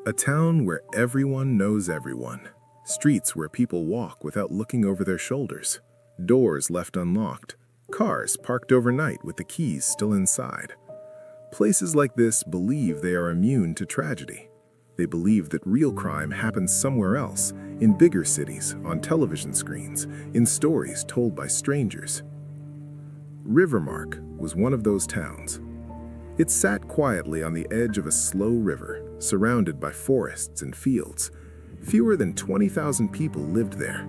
A town where everyone knows everyone. Streets where people walk without looking over their shoulders. Doors left unlocked. Cars parked overnight with the keys still inside. Places like this believe they are immune to tragedy. They believe that real crime happens somewhere else, in bigger cities, on television screens, in stories told by strangers. Rivermark was one of those towns. It sat quietly on the edge of a slow river, surrounded by forests and fields. Fewer than 20,000 people lived there.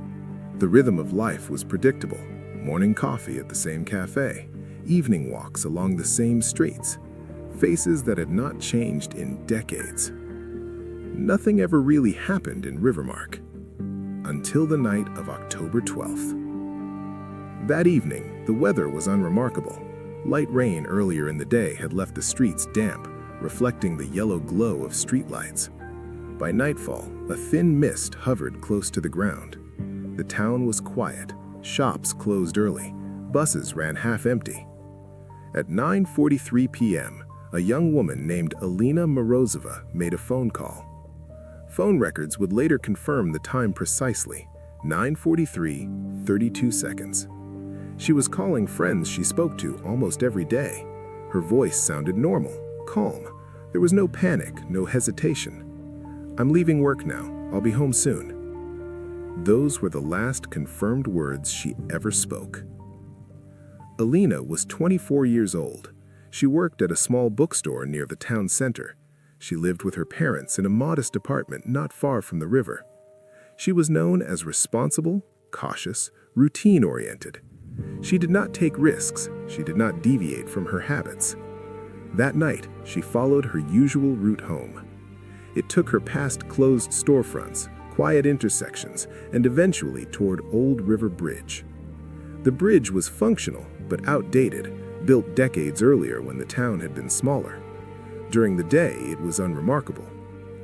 The rhythm of life was predictable. Morning coffee at the same cafe, evening walks along the same streets. Faces that had not changed in decades. Nothing ever really happened in Rivermark until the night of October 12th. That evening, the weather was unremarkable. Light rain earlier in the day had left the streets damp, reflecting the yellow glow of streetlights. By nightfall, a thin mist hovered close to the ground. The town was quiet, shops closed early, buses ran half-empty. At 9:43 p.m., a young woman named Alina Morozova made a phone call. Phone records would later confirm the time precisely, 9:43, 32 seconds. She was calling friends she spoke to almost every day. Her voice sounded normal, calm. There was no panic, no hesitation. "I'm leaving work now. I'll be home soon." Those were the last confirmed words she ever spoke. Alina was 24 years old. She worked at a small bookstore near the town center. She lived with her parents in a modest apartment not far from the river. She was known as responsible, cautious, routine-oriented. She did not take risks. She did not deviate from her habits. That night, she followed her usual route home. It took her past closed storefronts, quiet intersections, and eventually toward Old River Bridge. The bridge was functional, but outdated, built decades earlier when the town had been smaller. During the day, it was unremarkable.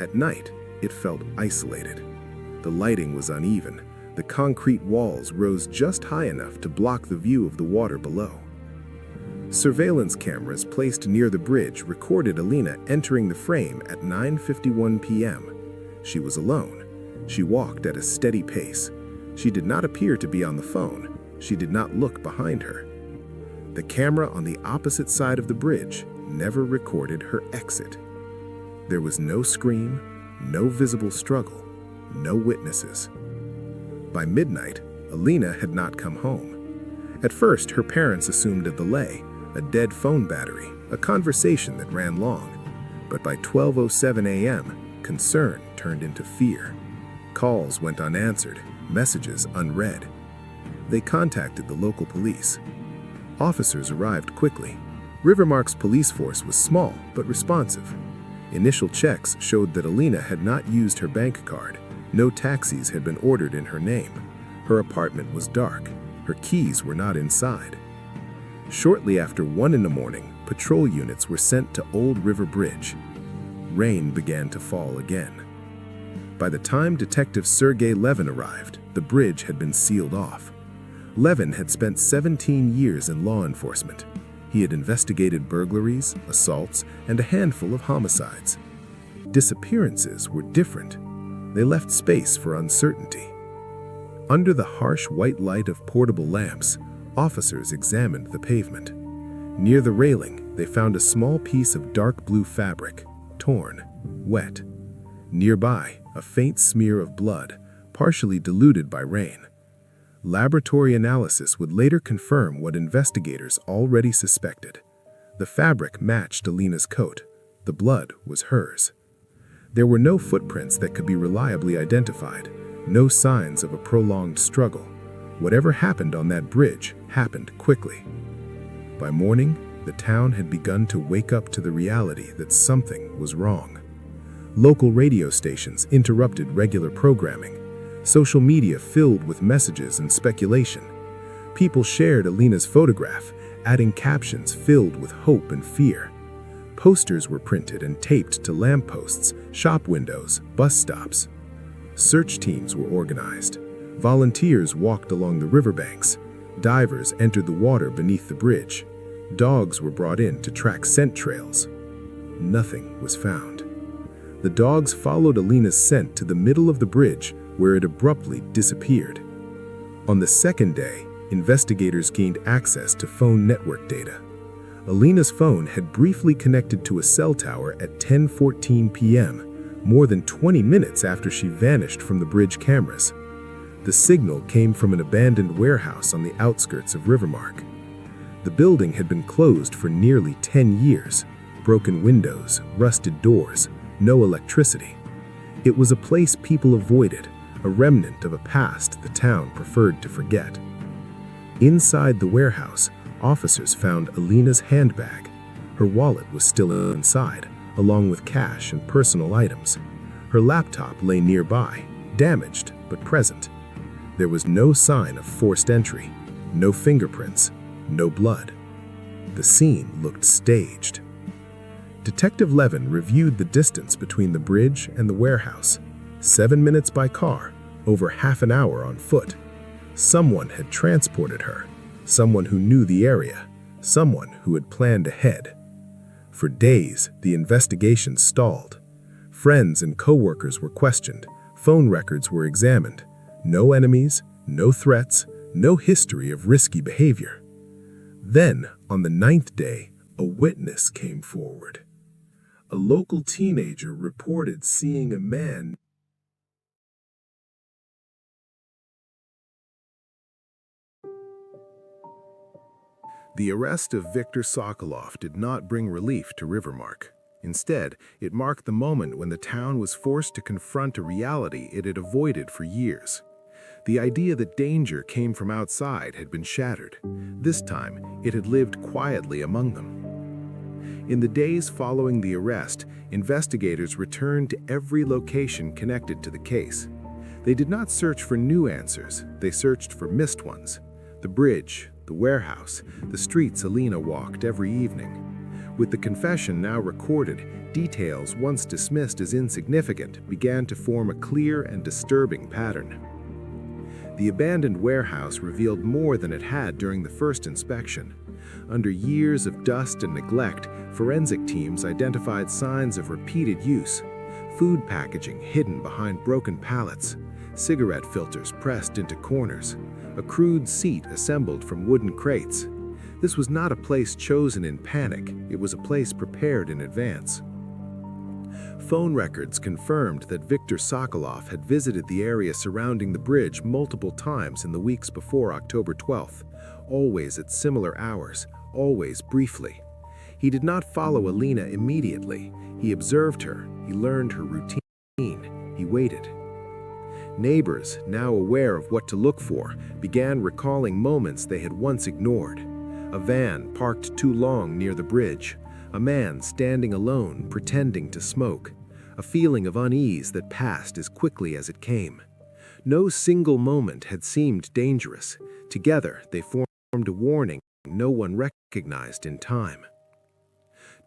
At night, it felt isolated. The lighting was uneven. The concrete walls rose just high enough to block the view of the water below. Surveillance cameras placed near the bridge recorded Alina entering the frame at 9:51 p.m. She was alone. She walked at a steady pace. She did not appear to be on the phone. She did not look behind her. The camera on the opposite side of the bridge never recorded her exit. There was no scream, no visible struggle, no witnesses. By midnight, Alina had not come home. At first, her parents assumed a delay, a dead phone battery, a conversation that ran long. But by 12:07 a.m., concern turned into fear. Calls went unanswered, messages unread. They contacted the local police. Officers arrived quickly. Rivermark's police force was small but responsive. Initial checks showed that Alina had not used her bank card. No taxis had been ordered in her name. Her apartment was dark. Her keys were not inside. Shortly after 1 a.m, patrol units were sent to Old River Bridge. Rain began to fall again. By the time Detective Sergei Levin arrived, the bridge had been sealed off. Levin had spent 17 years in law enforcement. He had investigated burglaries, assaults, and a handful of homicides. Disappearances were different. They left space for uncertainty. Under the harsh white light of portable lamps, officers examined the pavement. Near the railing, they found a small piece of dark blue fabric, torn, wet. Nearby, a faint smear of blood, partially diluted by rain. Laboratory analysis would later confirm what investigators already suspected. The fabric matched Alina's coat. The blood was hers. There were no footprints that could be reliably identified, no signs of a prolonged struggle. Whatever happened on that bridge happened quickly. By morning, the town had begun to wake up to the reality that something was wrong. Local radio stations interrupted regular programming. Social media filled with messages and speculation. People shared Alina's photograph, adding captions filled with hope and fear. Posters were printed and taped to lampposts, shop windows, bus stops. Search teams were organized. Volunteers walked along the riverbanks. Divers entered the water beneath the bridge. Dogs were brought in to track scent trails. Nothing was found. The dogs followed Alina's scent to the middle of the bridge, where it abruptly disappeared. On the second day, investigators gained access to phone network data. Alina's phone had briefly connected to a cell tower at 10:14 p.m., more than 20 minutes after she vanished from the bridge cameras. The signal came from an abandoned warehouse on the outskirts of Rivermark. The building had been closed for nearly 10 years. Broken windows, rusted doors, no electricity. It was a place people avoided, a remnant of a past the town preferred to forget. Inside the warehouse, officers found Alina's handbag. Her wallet was still inside, along with cash and personal items. Her laptop lay nearby, damaged but present. There was no sign of forced entry, no fingerprints, no blood. The scene looked staged. Detective Levin reviewed the distance between the bridge and the warehouse. 7 minutes by car, over half an hour on foot. Someone had transported her. Someone who knew the area. Someone who had planned ahead. For days, the investigation stalled. Friends and co-workers were questioned. Phone records were examined. No enemies, no threats, no history of risky behavior. Then, on the 9th day, a witness came forward. A local teenager reported seeing a man. The arrest of Viktor Sokolov did not bring relief to Rivermark. Instead, it marked the moment when the town was forced to confront a reality it had avoided for years. The idea that danger came from outside had been shattered. This time, it had lived quietly among them. In the days following the arrest, investigators returned to every location connected to the case. They did not search for new answers, they searched for missed ones. The bridge, the warehouse, the streets Alina walked every evening. With the confession now recorded, details once dismissed as insignificant began to form a clear and disturbing pattern. The abandoned warehouse revealed more than it had during the first inspection. Under years of dust and neglect, forensic teams identified signs of repeated use. Food packaging hidden behind broken pallets, cigarette filters pressed into corners, a crude seat assembled from wooden crates. This was not a place chosen in panic, it was a place prepared in advance. Phone records confirmed that Viktor Sokolov had visited the area surrounding the bridge multiple times in the weeks before October 12th, always at similar hours, always briefly. He did not follow Alina immediately. He observed her, he learned her routine, he waited. Neighbors, now aware of what to look for, began recalling moments they had once ignored. A van parked too long near the bridge, a man standing alone pretending to smoke, a feeling of unease that passed as quickly as it came. No single moment had seemed dangerous. Together, they formed a warning no one recognized in time.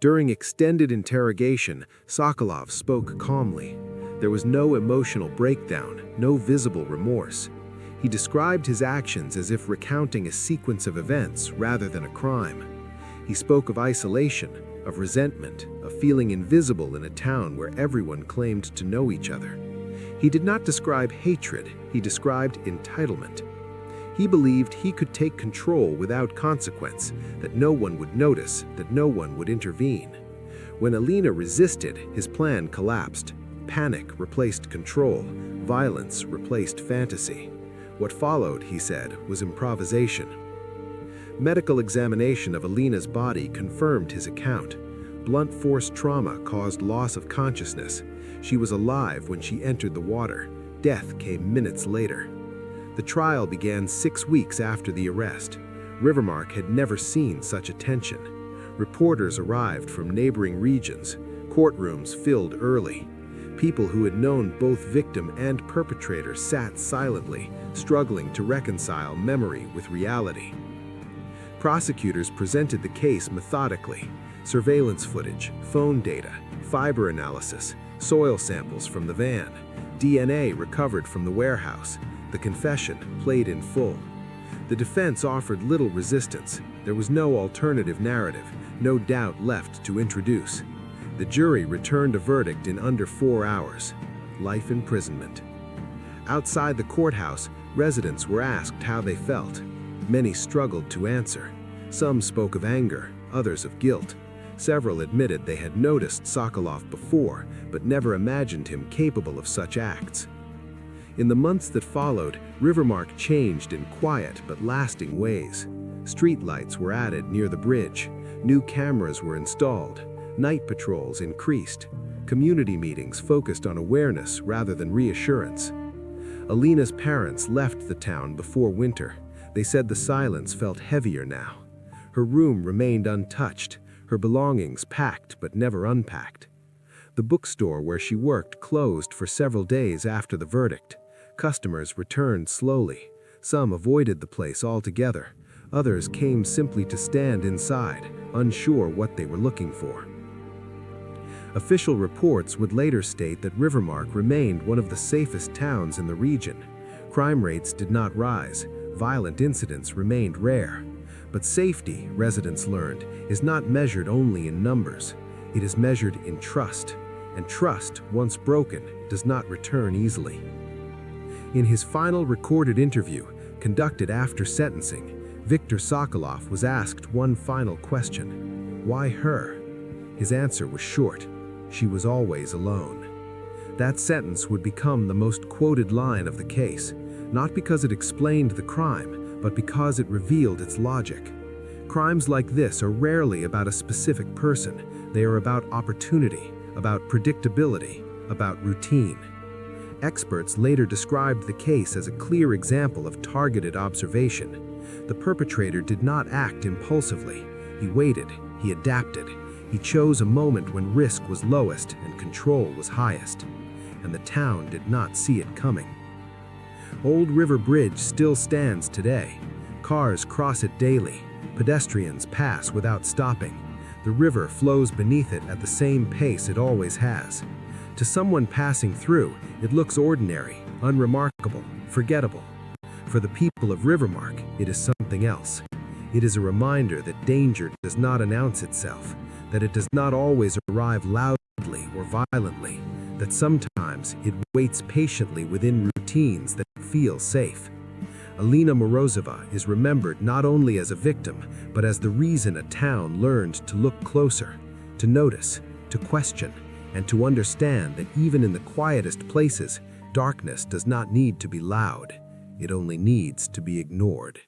During extended interrogation, Sokolov spoke calmly. There was no emotional breakdown, no visible remorse. He described his actions as if recounting a sequence of events rather than a crime. He spoke of isolation, of resentment, of feeling invisible in a town where everyone claimed to know each other. He did not describe hatred, he described entitlement. He believed he could take control without consequence, that no one would notice, that no one would intervene. When Alina resisted, his plan collapsed. Panic replaced control, violence replaced fantasy. What followed, he said, was improvisation. Medical examination of Alina's body confirmed his account. Blunt force trauma caused loss of consciousness. She was alive when she entered the water. Death came minutes later. The trial began 6 weeks after the arrest. Rivermark had never seen such attention. Reporters arrived from neighboring regions. Courtrooms filled early. People who had known both victim and perpetrator sat silently, struggling to reconcile memory with reality. Prosecutors presented the case methodically. Surveillance footage, phone data, fiber analysis, soil samples from the van, DNA recovered from the warehouse. The confession played in full. The defense offered little resistance. There was no alternative narrative, no doubt left to introduce. The jury returned a verdict in under 4 hours: life imprisonment. Outside the courthouse, residents were asked how they felt. Many struggled to answer. Some spoke of anger, others of guilt. Several admitted they had noticed Sokolov before, but never imagined him capable of such acts. In the months that followed, Rivermark changed in quiet but lasting ways. Streetlights were added near the bridge. New cameras were installed. Night patrols increased. Community meetings focused on awareness rather than reassurance. Alina's parents left the town before winter. They said the silence felt heavier now. Her room remained untouched, her belongings packed but never unpacked. The bookstore where she worked closed for several days after the verdict. Customers returned slowly. Some avoided the place altogether. Others came simply to stand inside, unsure what they were looking for. Official reports would later state that Rivermark remained one of the safest towns in the region. Crime rates did not rise. Violent incidents remained rare. But safety, residents learned, is not measured only in numbers. It is measured in trust. And trust, once broken, does not return easily. In his final recorded interview, conducted after sentencing, Viktor Sokolov was asked one final question: why her? His answer was short: she was always alone. That sentence would become the most quoted line of the case, not because it explained the crime, but because it revealed its logic. Crimes like this are rarely about a specific person. They are about opportunity, about predictability, about routine. Experts later described the case as a clear example of targeted observation. The perpetrator did not act impulsively. He waited, he adapted. He chose a moment when risk was lowest and control was highest. And the town did not see it coming. Old River Bridge still stands today. Cars cross it daily. Pedestrians pass without stopping. The river flows beneath it at the same pace it always has. To someone passing through, it looks ordinary, unremarkable, forgettable. For the people of Rivermark, it is something else. It is a reminder that danger does not announce itself, that it does not always arrive loudly or violently, that sometimes it waits patiently within routines that feel safe. Alina Morozova is remembered not only as a victim, but as the reason a town learned to look closer, to notice, to question, and to understand that even in the quietest places, darkness does not need to be loud. It only needs to be ignored.